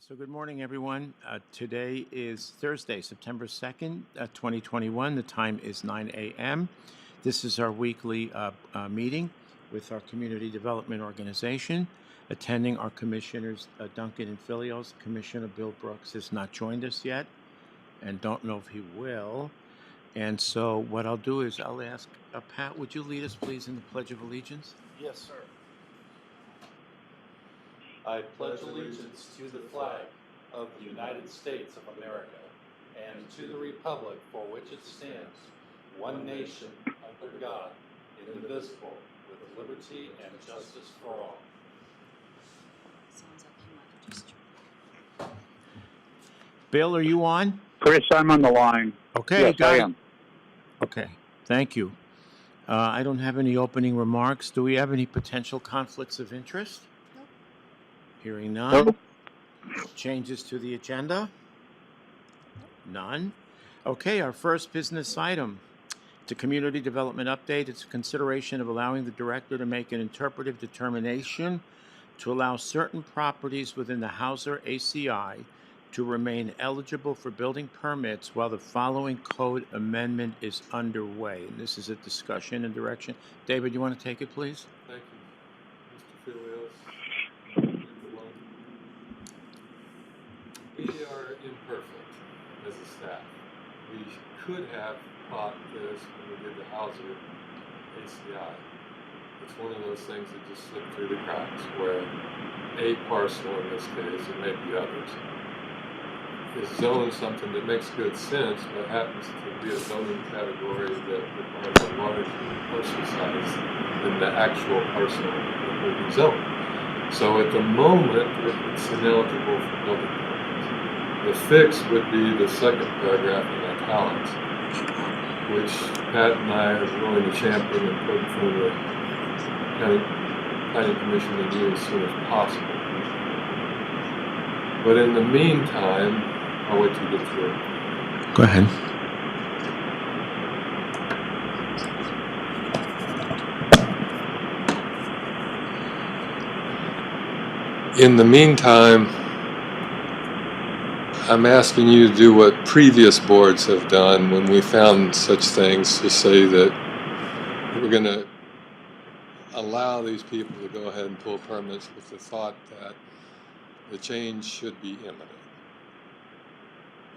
So good morning, everyone. Today is Thursday, September 2nd, 2021. The time is 9 a.m. This is our weekly meeting with our community development organization. Attending our commissioners, Duncan and Fillios. Commissioner Bill Brooks has not joined us yet and don't know if he will. And so what I'll do is I'll ask, Pat, would you lead us, please, in the Pledge of Allegiance? Yes, sir. I pledge allegiance to the flag of the United States of America and to the republic for which it stands, one nation, under God, indivisible, with liberty and justice for all. Sounds like he might have just... Bill, are you on? Chris, I'm on the line. Okay, yes, got I it. am. Okay, thank you. I don't have any opening remarks. Do we have any potential conflicts of interest? Nope. Hearing none. Nope. Changes to the agenda? None. Okay, our first business item. It's a community development update. It's a consideration of allowing the director to make an interpretive determination to allow certain properties within the Hauser ACI to remain eligible for building permits while the following code amendment is underway. And this is a discussion and direction. David, you want to take it, please? Thank you, Mr. Fillios. We are imperfect as a staff. We could have caught this when we did the Hauser ACI. It's one of those things that just slipped through the cracks where a parcel, in this case, it may be others, is zoned something that makes good sense, but happens to be a zoning category that requires a larger parcel size than the actual parcel that will be zoned. So at the moment, it's ineligible for building permits. The fix would be the second paragraph in italics, which Pat and I are willing to champion and put in front of the County Commission to do as soon as possible. But in the meantime, I'll wait till you get through it. Go ahead. In the meantime, I'm asking you to do what previous boards have done when we found such things, to say that we're going to allow these people to go ahead and pull permits with the thought that the change should be imminent.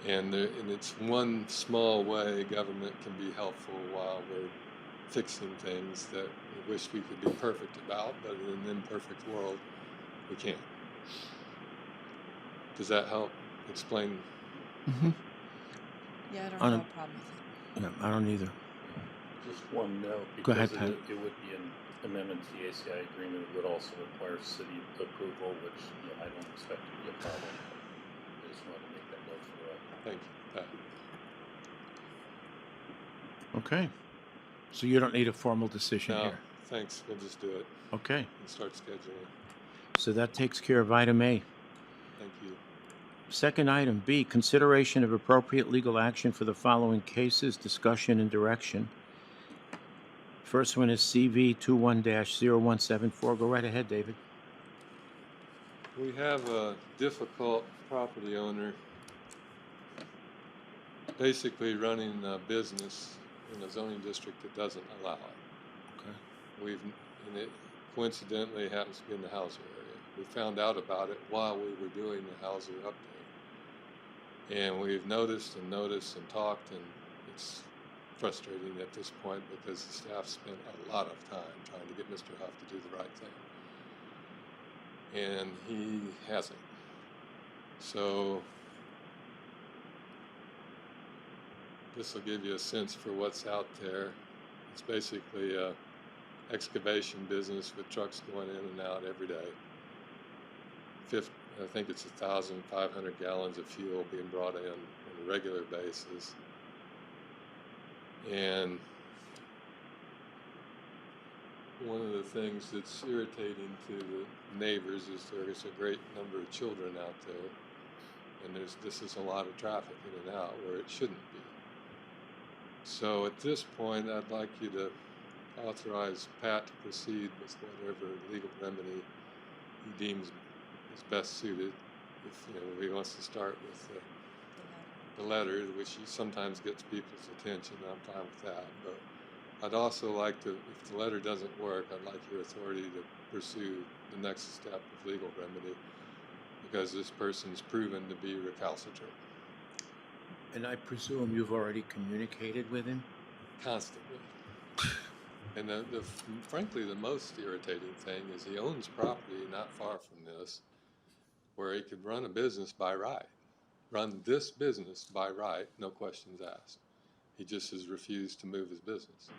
And it's one small way government can be helpful while we're fixing things that we wish we could be perfect about, but in an imperfect world, we can't. Does that help explain? Mm-hmm. Yeah, I don't have a problem with it. Yeah, I don't either. Just one note, Go ahead, because Pat. it would be an amendment to the ACI agreement. It would also require city approval, which I don't expect to be a problem. I just wanted to make that note for the record. Thank you, Pat. Okay. So you don't need a formal decision No, here. thanks. We'll just do it Okay. and start scheduling. So that takes care of item A. Thank you. Second item, B, consideration of appropriate legal action for the following cases, discussion, and direction. First one is CV 21-0174. Go right ahead, David. We have a difficult property owner basically running a business in a zoning district that doesn't allow it. Okay. And it coincidentally happens to be in the Hauser area. We found out about it while we were doing the Hauser update. And we've noticed and talked, and it's frustrating at this point because the staff spent a lot of time trying to get Mr. Huff to do the right thing. And he hasn't. So this will give you a sense for what's out there. It's basically a excavation business with trucks going in and out every day. I think it's 1,500 gallons of fuel being brought in on a regular basis. And one of the things that's irritating to the neighbors is there's a great number of children out there, and this is a lot of traffic in and out where it shouldn't be. So at this point, I'd like you to authorize Pat to proceed with whatever legal remedy he deems is best suited he wants to start with the letter, which sometimes gets people's attention. I'm fine with that, but I'd also like to, if the letter doesn't work, I'd like your authority to pursue the next step of legal remedy, because this person's proven to be recalcitrant. And I presume you've already communicated with him? Constantly. And frankly, the most irritating thing is he owns property not far from this where he could run a business by right. Run this business by right, no questions asked. He just has refused to move his business.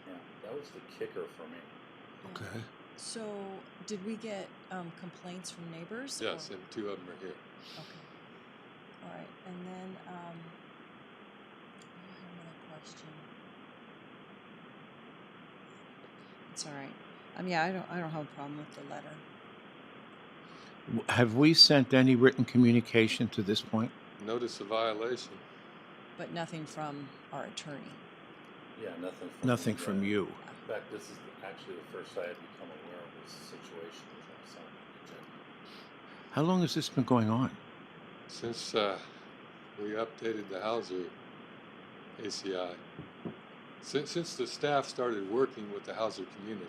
Yeah, that was the kicker for me. Okay. So, did we get complaints from neighbors? Yes, or- and 2 of them are here. Okay. All right, and then I had another question. It's all right. Yeah, I don't have a problem with the letter. Have we sent any written communication to this point? Notice of violation. But nothing from our attorney. Yeah, nothing. Nothing from you. In fact, this is actually the first I had become aware of this situation as I saw the agenda. How long has this been going on? Since we updated the Hauser ACI, since the staff started working with the Hauser community,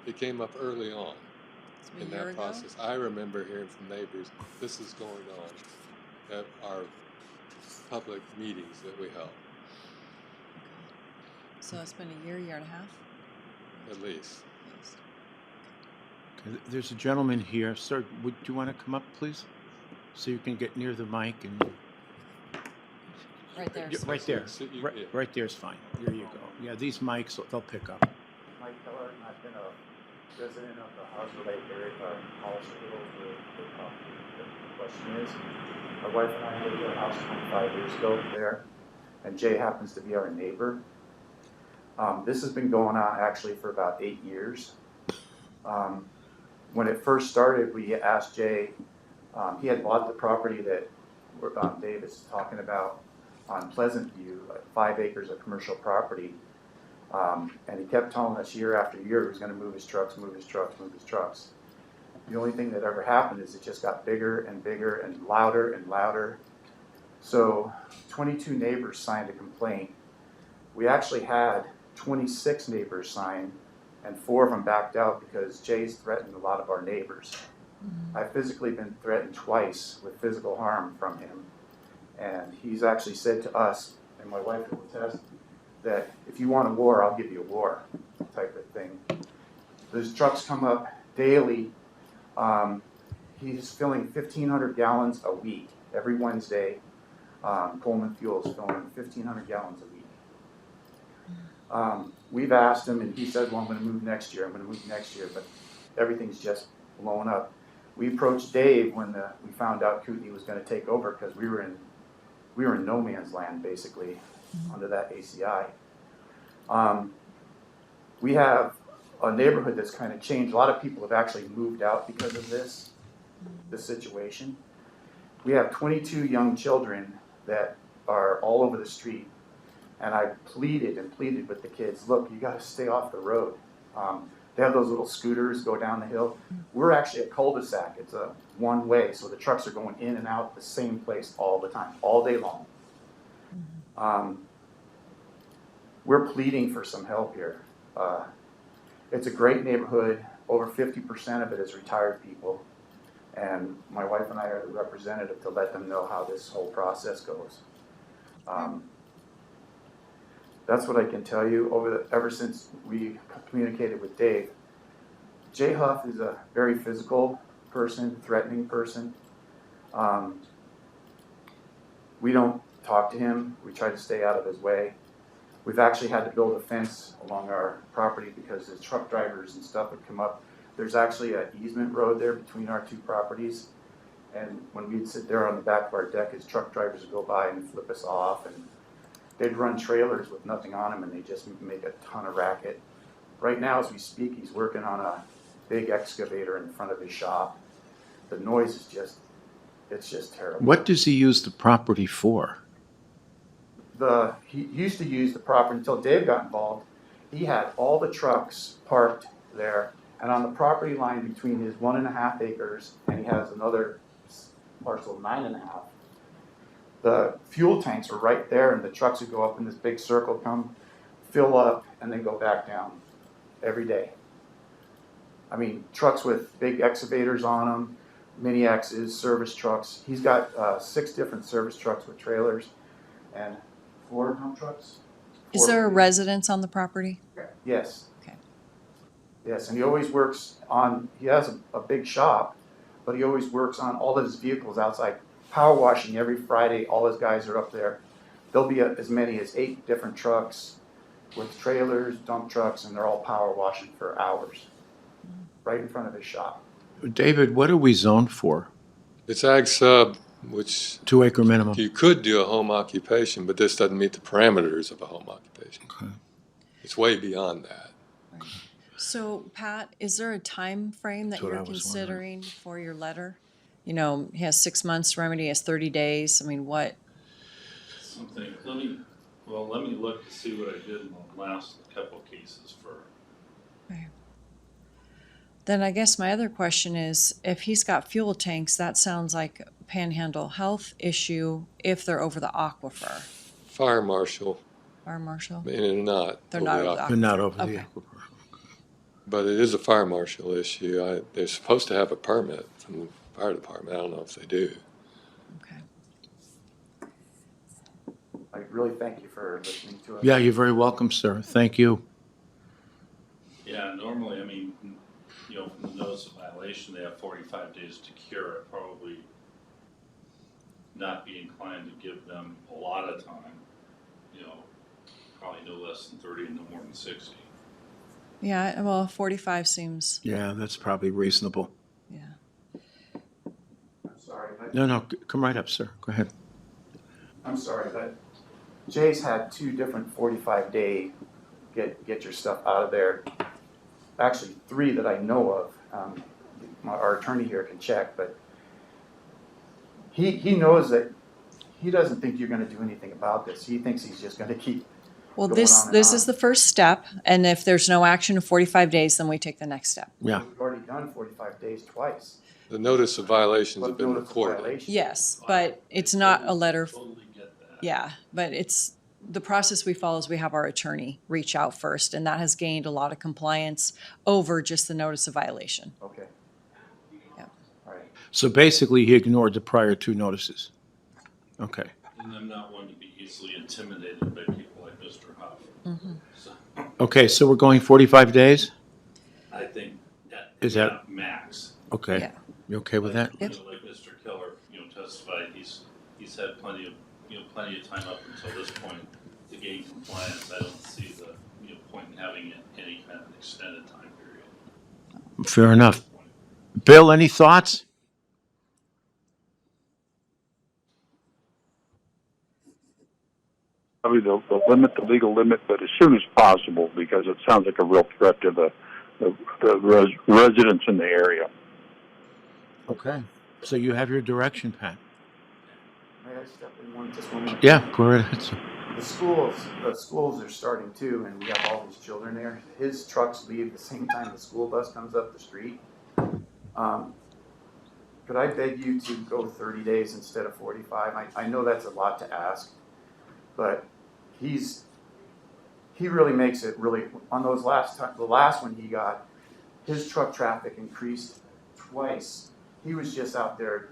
it came up early on It's a in year that ago? process. I remember hearing from neighbors, this is going on at our public meetings that we held, Okay. So it's been a year and a half? at least. Yes. Okay, there's a gentleman here. Sir, would you want to come up, please? So you can get near the mic and... Right there. Yeah, sir. right there. So you- Right, yeah. right there's fine. There you go. Yeah, these mics, they'll pick up. Mike Keller, and I've been a resident of the Hauser Lake area, Hospital for the property. The question is, my wife and I lived in a house 25 years ago there, and Jay happens to be our neighbor. This has been going on actually for about 8 years. When it first started, we asked Jay, he had bought the property that Dave is talking about on Pleasant View, like 5 acres of commercial property. And he kept telling us year after year he was going to move his trucks. The only thing that ever happened is it just got bigger and bigger and louder. So 22 neighbors signed a complaint. We actually had 26 neighbors sign, and 4 of them backed out because Jay's threatened a lot of our neighbors. I've physically been threatened twice with physical harm from him. And he's actually said to us, and my wife will attest, that if you want a war, I'll give you a war, type of thing. Those trucks come up daily. He's filling 1,500 gallons a week. Every Wednesday, Pullman Fuel is filling 1,500 gallons a week. We've asked him, and he said, well, I'm going to move next year, but everything's just blown up. We approached Dave when we found out Kootenai was going to take over, because we were in no man's land, basically, under that ACI. We have a neighborhood that's kind of changed. A lot of people have actually moved out because of this situation. We have 22 young children that are all over the street, and I pleaded with the kids, look, you got to stay off the road. They have those little scooters go down the hill. We're actually a cul-de-sac. It's a one-way, so the trucks are going in and out the same place all the time, all day long. We're pleading for some help here. It's a great neighborhood. Over 50% of it is retired people. And my wife and I are the representative to let them know how this whole process goes. That's what I can tell you. Ever since we communicated with Dave, Jay Huff is a very physical person, threatening person. We don't talk to him. We try to stay out of his way. We've actually had to build a fence along our property because the truck drivers and stuff would come up. There's actually an easement road there between our 2 properties. And when we'd sit there on the back of our deck, his truck drivers would go by and flip us off. And they'd run trailers with nothing on them, and they just make a ton of racket. Right now, as we speak, he's working on a big excavator in front of his shop. The noise is it's just terrible. What does he use the property for? He used to use the property until Dave got involved. He had all the trucks parked there, and on the property line between his 1.5 acres, and he has another parcel 9.5, the fuel tanks were right there, and the trucks would go up in this big circle, come, fill up, and then go back down every day. I mean, trucks with big excavators on them, mini X's, service trucks. He's got 6 different service trucks with trailers and 4 dump trucks. Is there a residence on the property? Yes. Okay. Yes, and he always works on, he has a big shop, but he always works on all of his vehicles outside, power washing every Friday. All his guys are up there. There'll be as many as 8 different trucks with trailers, dump trucks, and they're all power washing for hours right in front of his shop. David, what are we zoned for? It's ag sub, which 2 acre minimum. you could do a home occupation, but this doesn't meet the parameters of a home occupation. Okay. It's way beyond that. So, Pat, is there a time frame that That's what I you're was considering for your letter? You know, he has 6 months remedy, he has 30 days. I mean, what? Something, let me look to see what I did in the last couple of cases for. Okay. Then I guess my other question is, if he's got fuel tanks, that sounds like a panhandle health issue if they're over the aquifer. Fire marshal, Fire marshal? and they're not. They're not over the They're not over the Okay. aquifer. But it is a fire marshal issue. They're supposed to have a permit from the fire department. I don't know if they do. Okay. I really thank you for listening to us. Yeah, you're very welcome, sir. Thank you. Yeah, normally, I mean, you know, from the notice of violation, they have 45 days to cure it. Probably not be inclined to give them a lot of time, you know, probably no less than 30 and no more than 60. Yeah, well, 45 seems, Yeah, that's probably reasonable. yeah. I'm sorry, but No, come right up, sir. Go ahead. I'm sorry, but Jay's had 2 different 45-day get your stuff out of there. Actually, 3 that I know of. Our attorney here can check, but he knows that he doesn't think you're going to do anything about this. He thinks he's just going to keep. Well, Going this on and this on. is the first step, and if there's no action in 45 days, then we take the next step. Yeah. We've already done 45 days twice. The notice of violations have What been notice of recorded. violation? Yes, but it's not a letter. Totally get that. Yeah, but it's, the process we follow is we have our attorney reach out first, and that has gained a lot of compliance over just the notice of violation. Okay. Yeah. All right. So basically, he ignored the prior 2 notices. Okay. And I'm not one to be easily intimidated by people like Mr. Huff. Mm-hmm. So Okay, so we're going 45 days? I think that Is that- max. Okay. Yeah. You okay with that? You know, like Mr. Keller, you know, testified, he's had plenty of time up until this point to gain compliance. I don't see the, you know, point in having any kind of an extended time period. Fair enough. Bill, any thoughts? Probably the legal limit, but as soon as possible, because it sounds like a real threat to the residents in the area. Okay. So you have your direction, Pat. May I step in just one minute? Yeah, go right ahead, sir. The schools are starting too, and we have all these children there. His trucks leave the same time the school bus comes up the street. Could I beg you to go 30 days instead of 45? I know that's a lot to ask, but he really makes it really, on those the last one he got, his truck traffic increased twice. He was just out there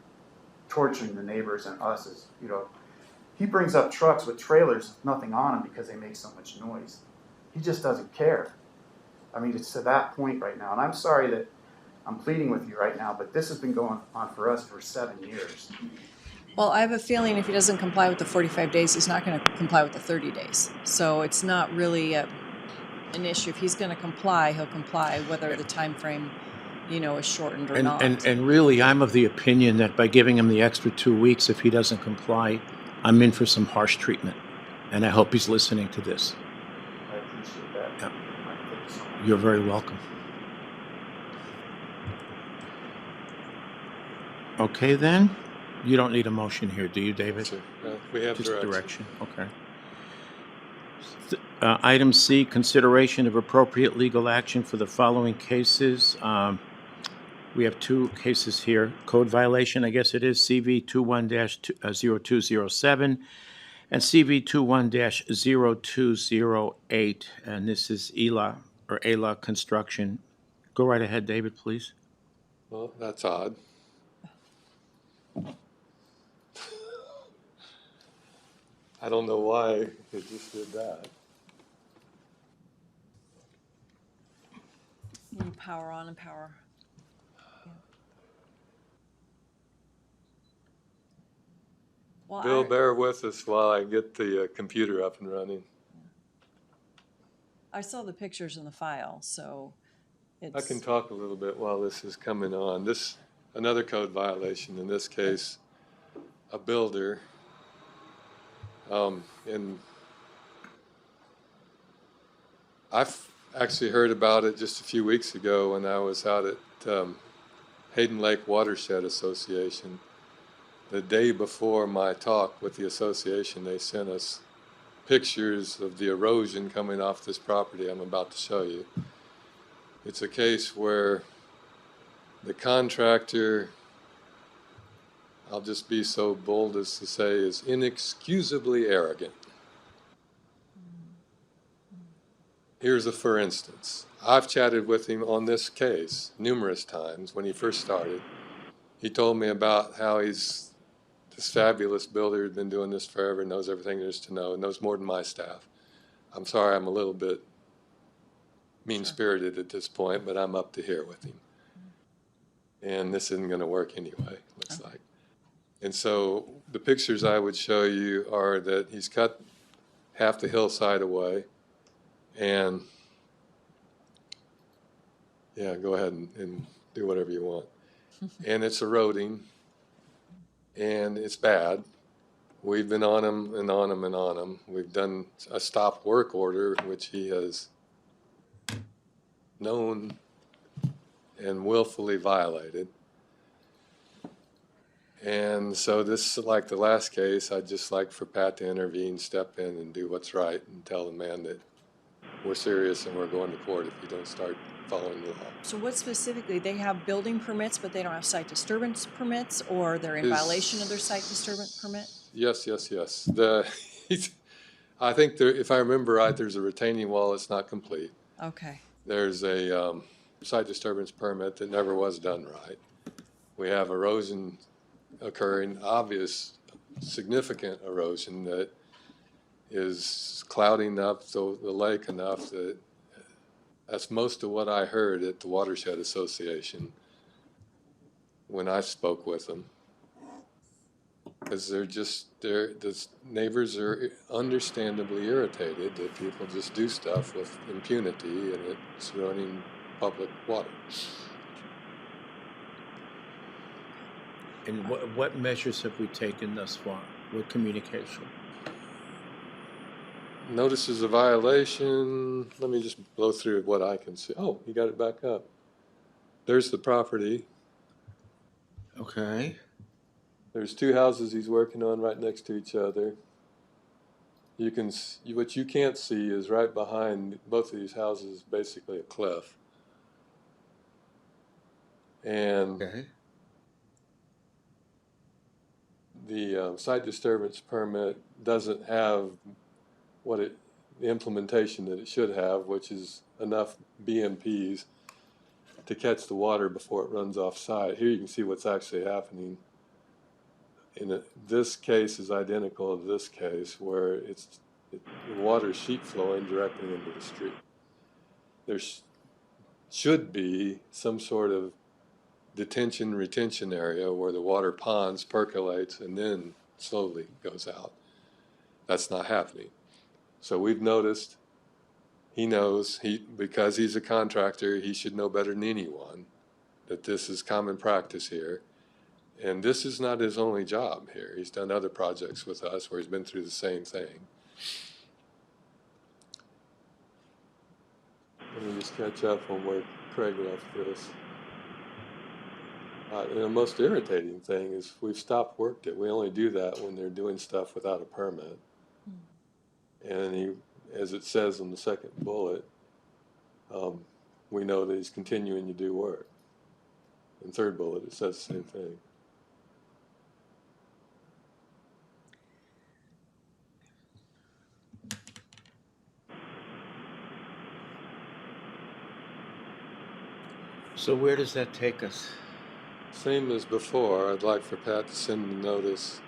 torturing the neighbors and us as, you know, he brings up trucks with trailers with nothing on them because they make so much noise. He just doesn't care. I mean, it's to that point right now. And I'm sorry that I'm pleading with you right now, but this has been going on for us for 7 years. Well, I have a feeling if he doesn't comply with the 45 days, he's not going to comply with the 30 days. So it's not really an issue. If he's going to comply, he'll comply, whether the time frame, you know, is shortened or not. And really, I'm of the opinion that by giving him the extra 2 weeks, if he doesn't comply, I'm in for some harsh treatment. And I hope he's listening to this. I appreciate that. Yep. Thank you so much. You're very welcome. Okay, then. You don't need a motion here, do you, David? So, we have Just direction. Okay. Item C, consideration of appropriate legal action for the following cases. We have two cases here. Code violation, I guess it is CV 21-0207 and CV 21-0208. And this is ELA Construction. Go right ahead, David, please. Well, that's odd. I don't know why it just did that. Power on and power. Yeah. Well, Bill, bear with us while I get the computer up and running. I saw the pictures in the file, so it's. I can talk a little bit while this is coming on. Another code violation, in this case, a builder. And I've actually heard about it just a few weeks ago when I was out at Hayden Lake Watershed Association. The day before my talk with the association, they sent us pictures of the erosion coming off this property I'm about to show you. It's a case where the contractor, I'll just be so bold as to say, is inexcusably arrogant. Here's a for instance. I've chatted with him on this case numerous times when he first started. He told me about how he's this fabulous builder, who's been doing this forever, knows everything there is to know, knows more than my staff. I'm sorry I'm a little bit mean-spirited at this point, but I'm up to here with him. And this isn't going to work anyway, looks like. And so the pictures I would show you are that he's cut half the hillside away. And yeah, go ahead and do whatever you want. And it's eroding, and it's bad. We've been on him and on him and on him. We've done a stop work order, which he has known and willfully violated. And so this is like the last case. I'd just like for Pat to intervene, step in, and do what's right, and tell the man that we're serious and we're going to court if you don't start following the law. So what specifically, they have building permits, but they don't have site disturbance permits, or they're in violation of their site disturbance permit? Yes. I think there, if I remember right, there's a retaining wall that's not complete. Okay. There's a site disturbance permit that never was done right. We have erosion occurring, obvious, significant erosion that is clouding up the lake enough that that's most of what I heard at the Watershed Association when I spoke with them. Because the neighbors are understandably irritated that people just do stuff with impunity and it's ruining public water. And what measures have we taken thus far? What communication? Notices of violation. Let me just blow through what I can see. Oh, you got it back up. There's the property. Okay. There's two houses he's working on right next to each other. You can what you can't see is right behind both of these houses, basically a cliff. And Okay. the site disturbance permit doesn't have the implementation that it should have, which is enough BMPs to catch the water before it runs off site. Here you can see what's actually happening. This case is identical to this case, where the water is sheet flowing directly into the street. There should be some sort of retention area where the water ponds, percolates, and then slowly goes out. That's not happening. So we've noticed, he knows, because he's a contractor, he should know better than anyone that this is common practice here. And this is not his only job here. He's done other projects with us where he's been through the same thing. Let me just catch up on where Craig left this. And the most irritating thing is we've stopped work that we only do that when they're doing stuff without a permit. And as it says in the second bullet, we know that he's continuing to do work. And third bullet, it says the same thing. So where does that take us? Same as before, I'd like for Pat to send a notice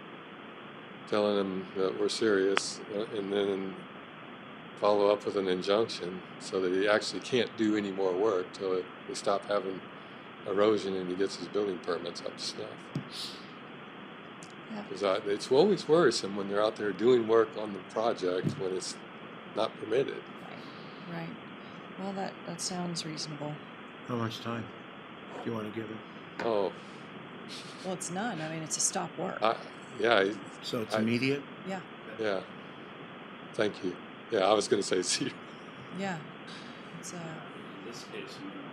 telling him that we're serious, and then follow up with an injunction so that he actually can't do any more work till we stop having erosion and he gets his building permits up to snuff. Yeah. Because it's always worrisome when they're out there doing work on the project when it's not permitted. Right. Well, that sounds reasonable. How much time do you want to give him? Oh, Well, it's none. I mean, it's a stop work. yeah, So it's I- immediate? Yeah. yeah. Thank you. Yeah, I was going to say see. Yeah. It's In this case, a minimum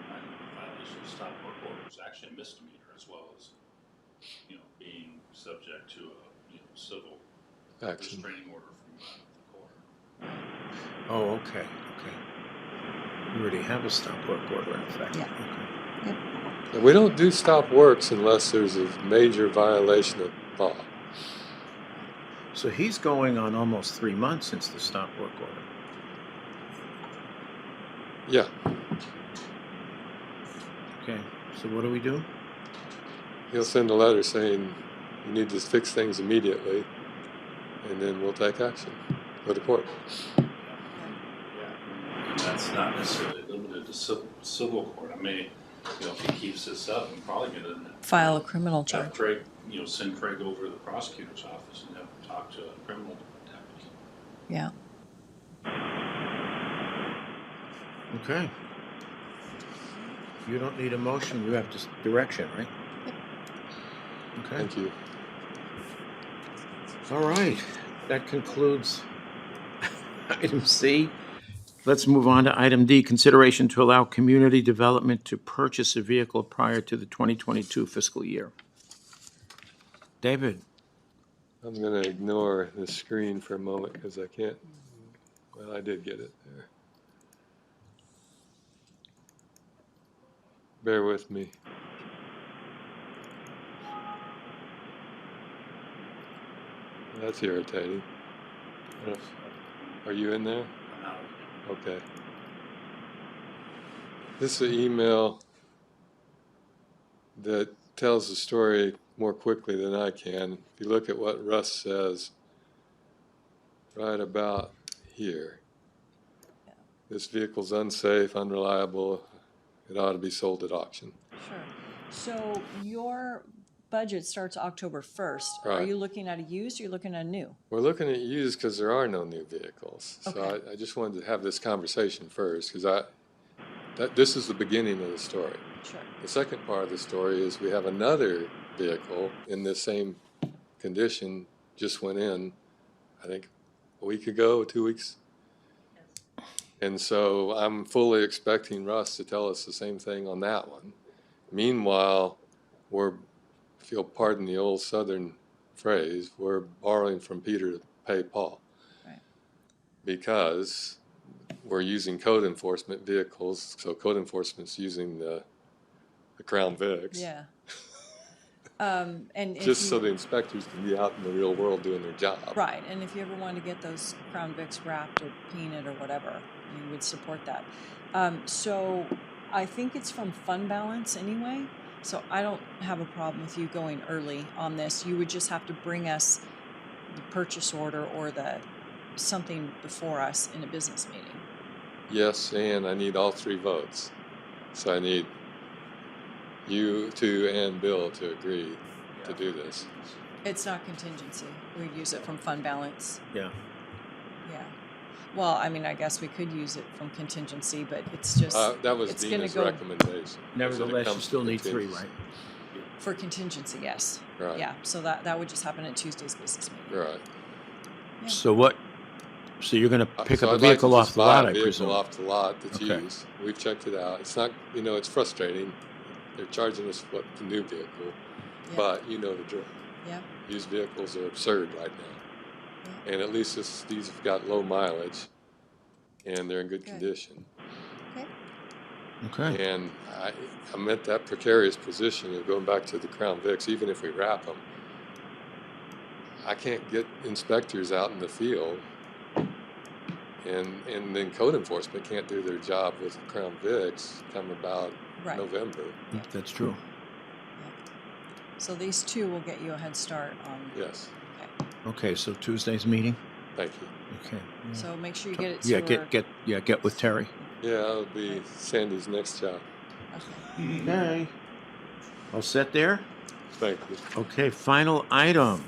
violation of stop work order is actually a misdemeanor as well as, being subject to a, civil Action. restraining order from the court. Oh, okay. You already have a stop work order in effect. Yeah. Okay. And we don't do stop works unless there's a major violation of law. So he's going on almost 3 months since the stop work order. Yeah. Okay. So what do we do? He'll send a letter saying you need to fix things immediately, and then we'll take action. Go to court. Yeah, and that's not necessarily limited to civil court. I mean, if he keeps this up, I'm probably going to file a criminal charge. have Craig, send Craig over to the prosecutor's office and have him talk to a criminal deputy. Yeah. Okay. You don't need a motion, you have just direction, right? Yep. Okay. Thank you. All right. That concludes item C. Let's move on to item D, consideration to allow community development to purchase a vehicle prior to the 2022 fiscal year. David? I'm going to ignore the screen for a moment because I can't. Well, I did get it there. Bear with me. That's irritating. Are you in there? I'm out of here. Okay. This is an email that tells the story more quickly than I can. If you look at what Russ says right about here. This vehicle's unsafe, unreliable. It ought to be sold at auction. Sure. So your budget starts October 1st. Are Right. you looking at a used or you're looking at a new? We're looking at used because there are no new vehicles. So Okay. I just wanted to have this conversation first because this is the beginning of the story. Sure. The second part of the story is we have another vehicle in this same condition, just went in, I think, a week ago, 2 weeks. And so I'm fully expecting Russ to tell us the same thing on that one. Meanwhile, if you'll pardon the old Southern phrase, we're borrowing from Peter to pay Paul. Right. Because we're using code enforcement vehicles, so code enforcement's using the Crown Vics. Yeah. And if Just you, so the inspectors can be out in the real world doing their job. right, and if you ever wanted to get those Crown Vics wrapped or painted or whatever, we would support that. So I think it's from fund balance anyway, so I don't have a problem with you going early on this. You would just have to bring us the purchase order or something before us in a business meeting. Yes, and I need all 3 votes. So I need you two and Bill to agree to do this. It's not contingency. We'd use it from fund balance. Yeah. Yeah. Well, I mean, I guess we could use it from contingency, but it's just That was it's gonna Dina's go recommendation. Nevertheless, you comes still to need 3, contingency. right? for contingency. Yes. Right. Yeah. So that would just happen at Tuesday's business meeting. Right. Yeah. So you're going to pick So up a I'd like vehicle to off just the buy lot, a I vehicle presume? off the lot that's Okay. used. We've checked it out. It's not, it's frustrating. They're charging us what the new vehicle, Yeah. but you know the drill. Yeah. Used vehicles are absurd right now. Yeah. And at least these have got low mileage and they're in good Good. condition. Okay. Okay. And I'm at that precarious position of going back to the Crown Vics. Even if we wrap them, I can't get inspectors out in the field, and then code enforcement can't do their job with the Crown Vics come about Right. November. That's true. So these two will get you a head start on. Yes, Okay. Okay, so Tuesday's meeting? thank you. Okay. So make sure you get it to Yeah, her. get with Terry. Yeah, that'll be Sandy's next job. Okay. Okay. All set there? Thank you. Okay, final item.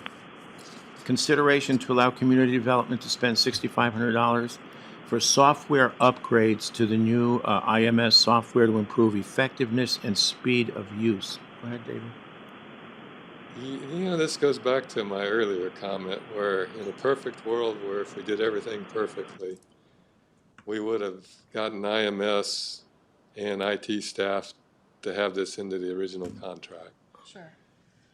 Consideration to allow community development to spend $6,500 for software upgrades to the new IMS software to improve effectiveness and speed of use. Go ahead, David. You know, this goes back to my earlier comment where in a perfect world where if we did everything perfectly, we would have gotten IMS and IT staff to have this into the original contract. Sure.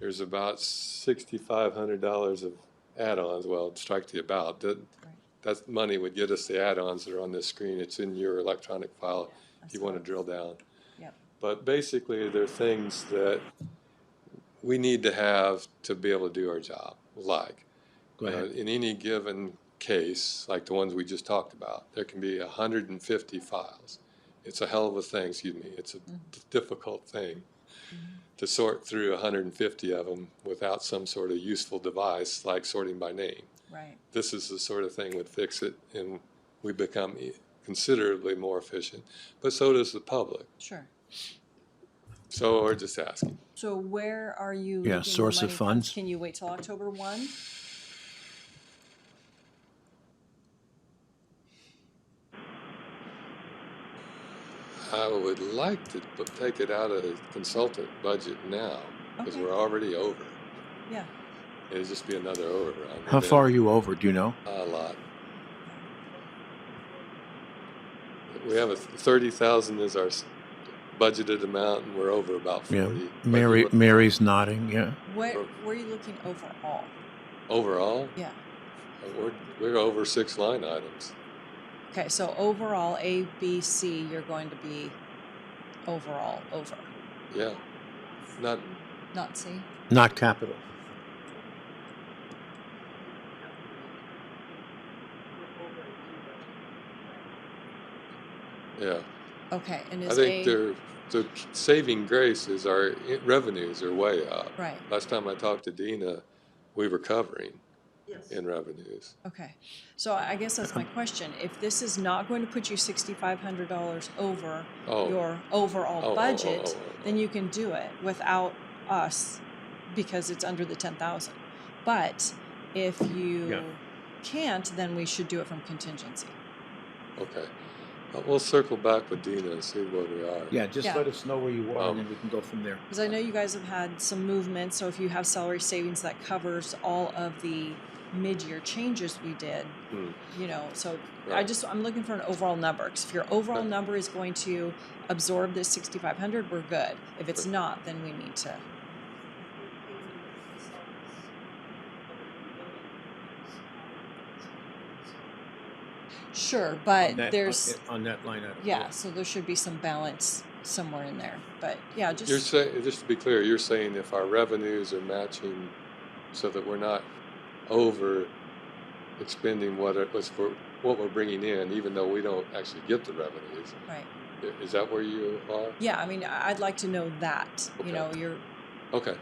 There's about $6,500 of add-ons. Well, strike the about. That money would get us the add-ons that are on this screen. It's in your electronic file if you want to drill down. Yep. But basically, there are things that we need to have to be able to do our job. Like, Go ahead. in any given case, like the ones we just talked about, there can be 150 files. It's a hell of a thing, excuse me. It's a difficult thing to sort through 150 of them without some sort of useful device like sorting by name. Right. This is the sort of thing that would fix it, and we become considerably more efficient. But so does the public. Sure. So we're just asking. So where are you? Yeah, looking the source of money from? funds. Can you wait till October 1? I would like to take it out of the consultant budget now because Okay. we're already over. Yeah. It'd just be another overrun. How far are you over? Do you know? A lot. We have a 30,000 is our budgeted amount, and we're over about 40. Yeah. But Mary's nodding. Yeah. Where are you looking overall? overall, Yeah. we're over 6 line items. Okay, so overall, A, B, C, you're going to be overall over, Yeah, not not C? Not capital. yeah. Okay, and I is think A, the saving grace is our revenues are way up. right, Last time I talked to Dina, we were covering in revenues. okay. So I guess that's my question. If this is not going to put you $6,500 over Oh. your overall Oh, oh, oh, budget, oh, oh, then you can do it without us because it's under the 10,000. But if you Yeah. can't, then we should do it from contingency. Okay. We'll circle back with Dina and see where we are. Yeah, just Yeah. let us know where you are, and then we can go from there. Because I know you guys have had some movement, so if you have salary savings that covers all of the mid-year changes we did, you know, so Right. I'm looking for an overall number. Because if your overall Okay. number is going to absorb this 6,500, we're good. If it's Sure. not, then we need to. Sure, but there's, on that line item. yeah, so there should be some balance somewhere in there. But yeah, just. You're saying, just to be clear, you're saying if our revenues are matching so that we're not over expending what we're bringing in, even though we don't actually get the revenues. Right. Is that where you are? Yeah, I mean, I'd like to know that. Okay. You know, your Okay.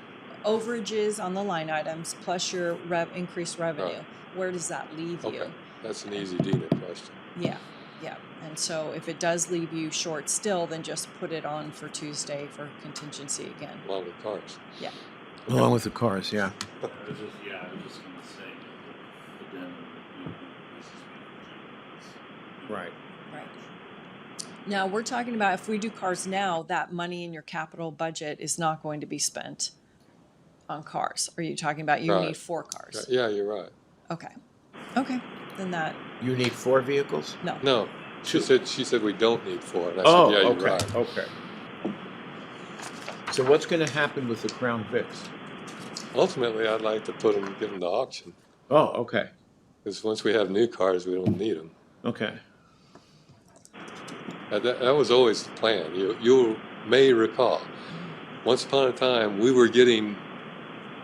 overages on the line items plus your increased revenue. Right. Where does that leave you? Okay. That's an easy Dina question. Yeah, yeah. And so if it does leave you short still, then just put it on for Tuesday for contingency again. Along with cars. Yeah. Along with the cars, yeah. I was just gonna say, addendum, this is Right. Right. Now we're talking about if we do cars now, that money in your capital budget is not going to be spent on cars. Are you talking about you Right. need 4 cars? Yeah, you're right. Okay. Okay. Then that You need 4 vehicles? no. No, she said we don't need 4. And I Oh, said, yeah, okay, you're right. okay. So what's going to happen with the Crown Vics? Ultimately, I'd like to give them to auction. Oh, okay, Because once we have new cars, we don't need them. okay. That was always the plan. You may recall, once upon a time, we were getting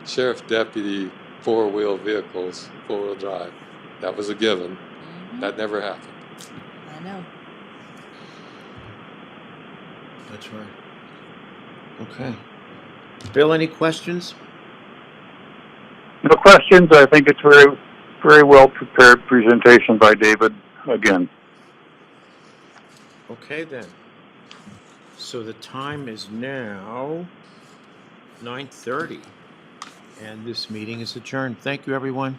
sheriff deputy four-wheel vehicles, four-wheel drive. That was a given. That never happened. I know. That's right. Okay. Bill, any questions? No questions. I think it's very, very well prepared presentation by David again. Okay, then. So the time is now 9:30, and this meeting is adjourned. Thank you, everyone.